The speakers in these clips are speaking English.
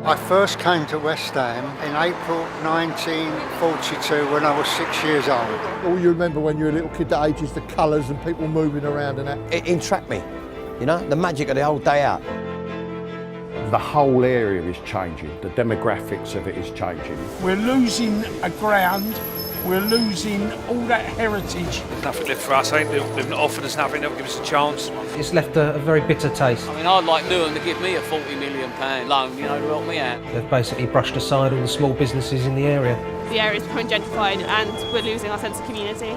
I first came to West Ham in April 1942 when I was 6 years old. All you remember when you were a little kid, that age, is the colours and people moving around and that. It entrapped me, you know, the magic of the whole day out. The whole area is changing, the demographics of it is changing. We're losing a ground, we're losing all that heritage. There's nothing left for us, they've not offered us nothing, they'll give us a chance. It's left a very bitter taste. I mean, I'd like Newham to give me a £40 million loan, you know, to help me out. They've basically brushed aside all the small businesses in the area. The area is becoming gentrified and we're losing our sense of community.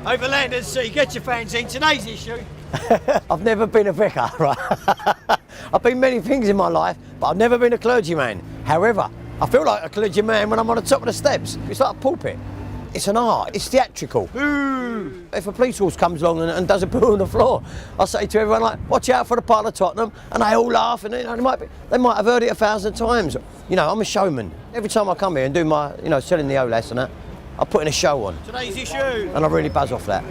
Over land and sea, get your fans in. Today's issue. I've never been a vicar, right? I've been many things in my life, but I've never been a clergyman. However, I feel like a clergyman when I'm on the top of the steps. It's like a pulpit. It's an art, it's theatrical. Ooh. If a police horse comes along and does a poo on the floor, I say to everyone, like, watch out for the pile of Tottenham, and they all laugh, and you know, they might have heard it 1,000 times. You know, I'm a showman. Every time I come here and do my, you know, selling the OLAS and that, I put in a show on. Today's issue. And I really buzz off that.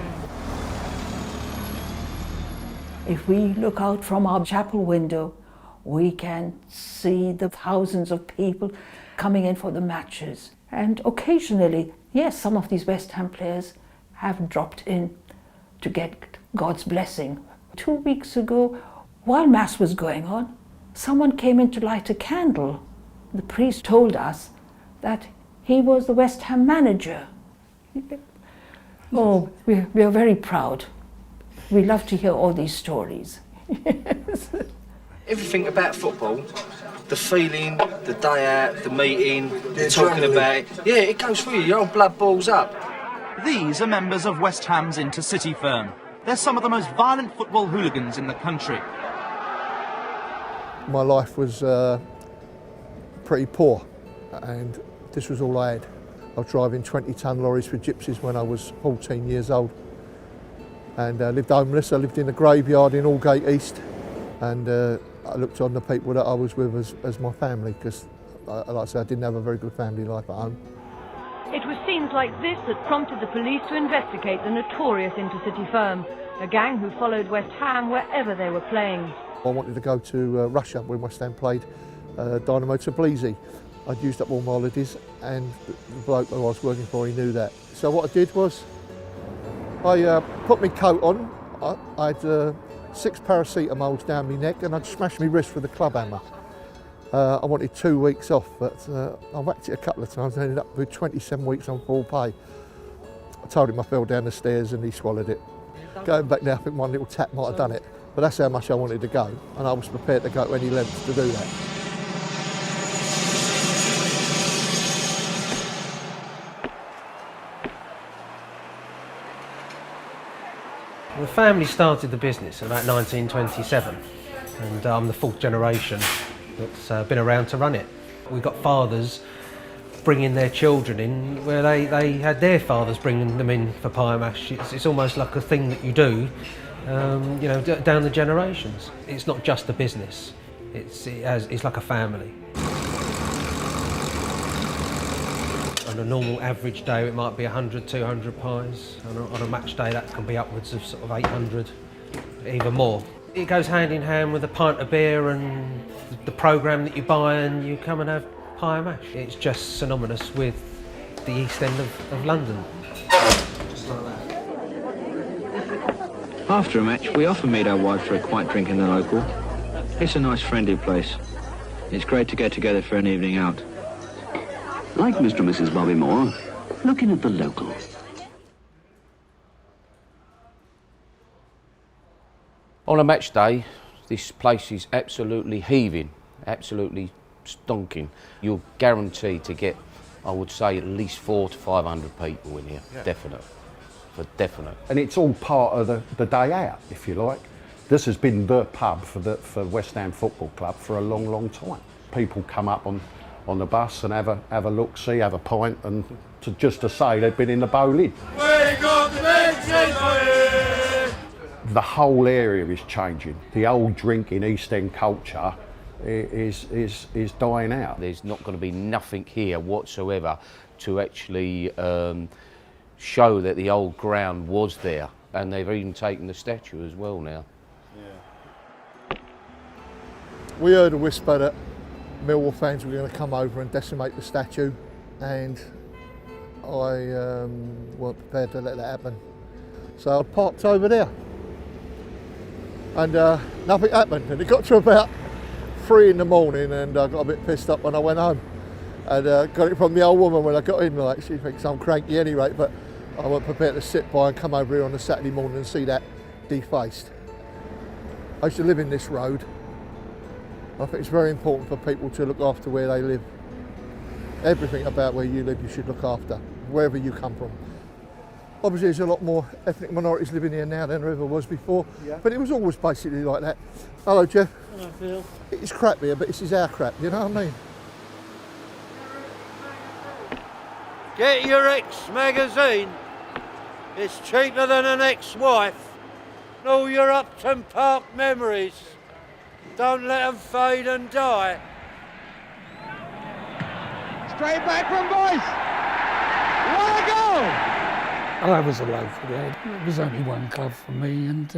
If we look out from our chapel window, we can see the thousands of people coming in for the matches. And occasionally, yes, some of these West Ham players have dropped in to get God's blessing. 2 weeks ago, while Mass was going on, someone came in to light a candle. The priest told us that he was the West Ham manager. Oh, we are very proud. We love to hear all these stories. Yes. Everything about football, the feeling, the day out, the meeting, the talking about it, yeah, it goes through you, your old blood boils up. These are members of West Ham's intercity firm. They're some of the most violent football hooligans in the country. My life was pretty poor, and this was all I had. I was driving 20-ton lorries for gypsies when I was 14 years old, and I lived homeless. I lived in a graveyard in Aldgate East, and I looked on the people that I was with as my family, because, like I said, I didn't have a very good family life at home. It was scenes like this that prompted the police to investigate the notorious intercity firm, a gang who followed West Ham wherever they were playing. I wanted to go to Russia when West Ham played Dynamo Tbilisi. I'd used up all my holidays, and the bloke who I was working for, he knew that. So what I did was, I put my coat on, I had 6 paracetamols down my neck, and I'd smashed my wrist with a club hammer. I wanted 2 weeks off, but I whacked it a couple of times and ended up with 27 weeks on full pay. I told him I fell down the stairs and he swallowed it. Going back now, I think one little tap might have done it, but that's how much I wanted to go, and I was prepared to go to any lengths to do that. The family started the business in about 1927, and I'm the 4th generation that's been around to run it. We've got fathers bringing their children in where they had their fathers bringing them in for pie mash. It's almost like a thing that you do, you know, down the generations. It's not just a business, it's like a family. On a normal average day, it might be 100, 200 pies. On a match day, that can be upwards of sort of 800, even more. It goes hand in hand with a pint of beer and the programme that you buy, and you come and have pie and mash. It's just synonymous with the East End of London. After a match, we often meet our wives for a quiet drink in the local. It's a nice, friendly place. It's great to get together for an evening out. Like Mr. and Mrs. Bobby Moore, looking at the local. On a match day, this place is absolutely heaving, absolutely stonking. You're guaranteed to get, I would say, at least 400 to 500 people in here, yeah. Definite, for definite. And it's all part of the day out, if you like. This has been the pub for West Ham Football Club for a long, long time. People come up on the bus and have a look-see, have a pint, and just to say they'd been in the Boleyn. The whole area is changing. The old drinking East End culture is dying out. There's not going to be nothing here whatsoever to actually show that the old ground was there, and they've even taken the statue as well now. We heard a whisper that Millwall fans were going to come over and decimate the statue, and I weren't prepared to let that happen. So I parked over there, and nothing happened. And it got to about 3 in the morning, and I got a bit pissed up when I went home. And got it from the old woman when I got in, like, she thinks I'm cranky anyway, but I wasn't prepared to sit by and come over here on a Saturday morning and see that defaced. I used to live in this road. I think it's very important for people to look after where they live. Everything about where you live you should look after, wherever you come from. Obviously there's a lot more ethnic minorities living here now than there ever was before, but it was always basically like that. Hello Jeff. Hello Phil. It's crap here, but this is our crap, you know what I mean? Get your X magazine. It's cheaper than an ex-wife. And all your Upton Park memories. Don't let them fade and die. Straight back from boys. What a goal! I was a local there. It was only one club for me, and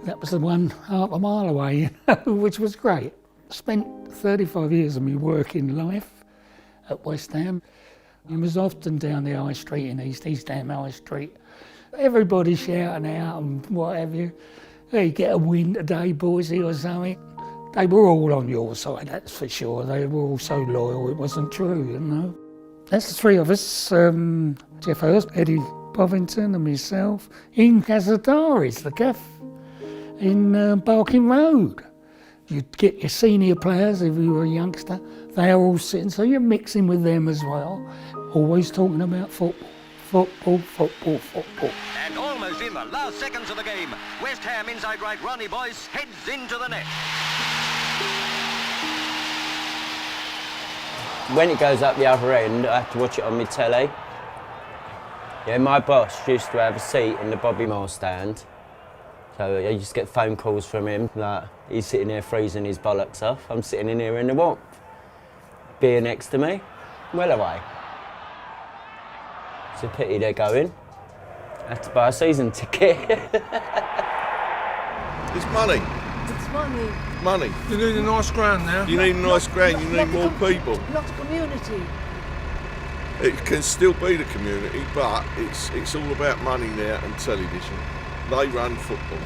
that was the one half a mile away, which was great. Spent 35 years of my working life at West Ham. I was often down the High Street in East Ham High Street. Everybody shouting out and what have you. Hey, get a win today, boysy, or something. They were all on your side, that's for sure. They were all so loyal, it wasn't true, you know. That's the three of us, Jeff Hurst, Eddie Bovington and myself, in Cazadaris, the gaff, in Barking Road. You'd get your senior players if you were a youngster, they're all sitting, so you're mixing with them as well, always talking about football. Football, football, football. And almost in the last seconds of the game, West Ham inside right, Ronnie Boyce heads into the net. When it goes up the other end, I have to watch it on my telly. Yeah, my boss used to have a seat in the Bobby Moore stand. So I used to get phone calls from him, like, he's sitting there freezing his bollocks off. I'm sitting in here in the warmth. Beer next to me, well away. It's a pity they're going. I have to buy a season ticket. It's money. It's money. Money. You need a nice ground now. You need a nice ground, you need more people. Not a community. It can still be the community, but it's all about money now and television. They run football.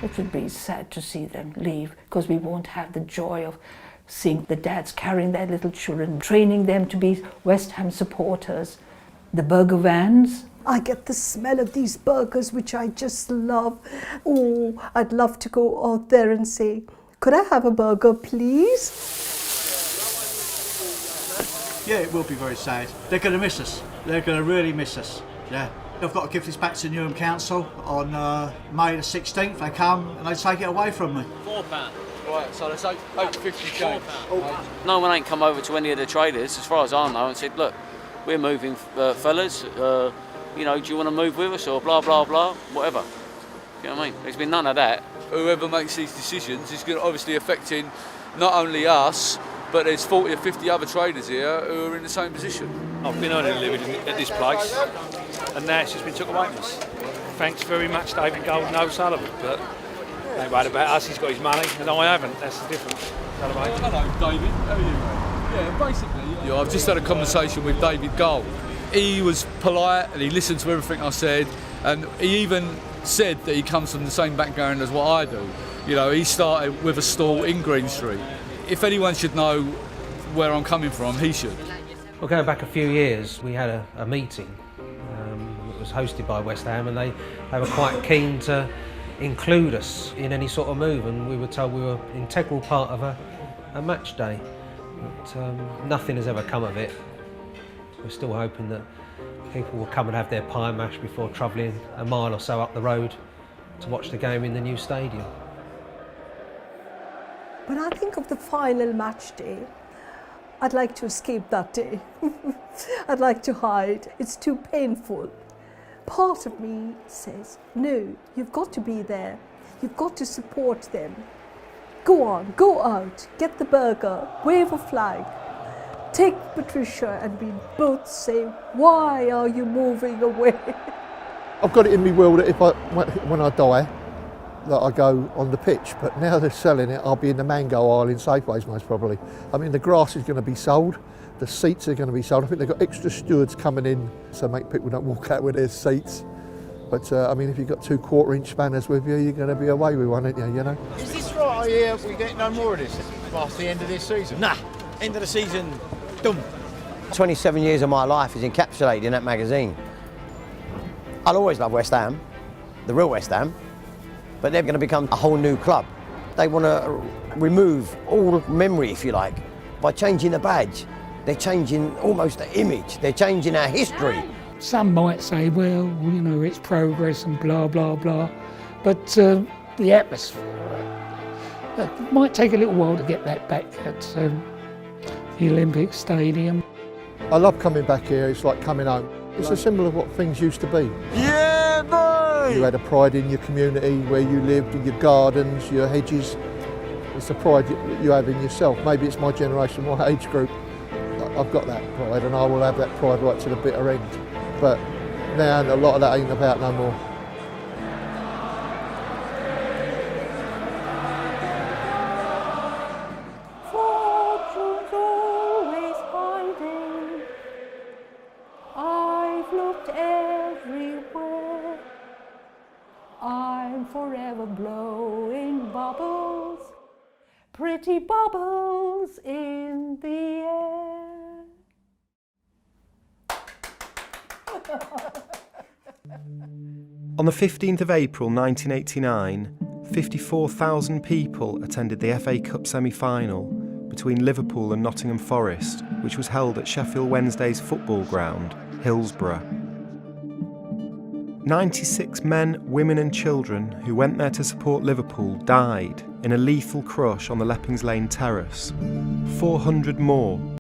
It would be sad to see them leave because we won't have the joy of seeing the dads carrying their little children, training them to be West Ham supporters. The burger vans. I get the smell of these burgers, which I just love. Oh, I'd love to go out there and say, could I have a burger, please? Yeah, it will be very sad. They're going to miss us. They're going to really miss us. Yeah. I've got to give this back to Newham Council on May the 16th. They come and they take it away from me. £4. Right, so that's 850 change. No one ain't come over to any of the traders, as far as I know, and said, look, we're moving, fellas, you know, do you want to move with us or blah, blah, blah, whatever. You know what I mean? There's been none of that. Whoever makes these decisions is going to obviously affecting not only us, but there's 40 or 50 other traders here who are in the same position. I've been earning a living at this place, and now it's just been took away from us. Thanks very much, David Gold and O'Sullivan, but they worried about us, he's got his money, and I haven't, that's the difference. Hello, David, how are you, mate? Yeah, basically. Yeah, I've just had a conversation with David Gold. He was polite and he listened to everything I said, and he even said that he comes from the same background as what I do. You know, he started with a stall in Green Street. If anyone should know where I'm coming from, he should. Well, going back a few years, we had a meeting. It was hosted by West Ham, and they were quite keen to include us in any sort of move, and we were told we were an integral part of a match day. But nothing has ever come of it. We're still hoping that people will come and have their pie and mash before travelling a mile or so up the road to watch the game in the new stadium. When I think of the final match day, I'd like to escape that day. I'd like to hide. It's too painful. Part of me says, no, you've got to be there. You've got to support them. Go on, go out, get the burger, wave a flag. Take Patricia and we both say, why are you moving away? I've got it in me will that when I die, that I go on the pitch, but now they're selling it, I'll be in the mango aisle in Safeways most probably. I mean, the grass is going to be sold, the seats are going to be sold. I think they've got extra stewards coming in so make people don't walk out with their seats. But I mean, if you've got 2 quarter-inch spanners with you, you're going to be away with one, aren't you, you know? Is this right? I hear we get no more of this past the end of this season. Nah, end of the season, done. 27 years of my life is encapsulated in that magazine. I'll always love West Ham, the real West Ham, but they're going to become a whole new club. They want to remove all memory, if you like, by changing the badge. They're changing almost the image. They're changing our history. Some might say, well, you know, it's progress and blah, blah, blah. But the atmosphere, it might take a little while to get that back at the Olympic Stadium. I love coming back here, it's like coming home. It's a symbol of what things used to be. Yeah, boy! You had a pride in your community, where you lived, in your gardens, your hedges. It's the pride you have in yourself. Maybe it's my generation, my age group. I've got that pride and I will have that pride right to the bitter end. But now a lot of that ain't about no more. Fortune's always hiding. I've looked everywhere. I'm forever blowing bubbles, pretty bubbles in the air. On the 15th of April 1989, 54,000 people attended the FA Cup semi-final between Liverpool and Nottingham Forest, which was held at Sheffield Wednesday's football ground, Hillsborough. 96 men, women and children who went there to support Liverpool died in a lethal crush on the Leppings Lane terrace. 400 more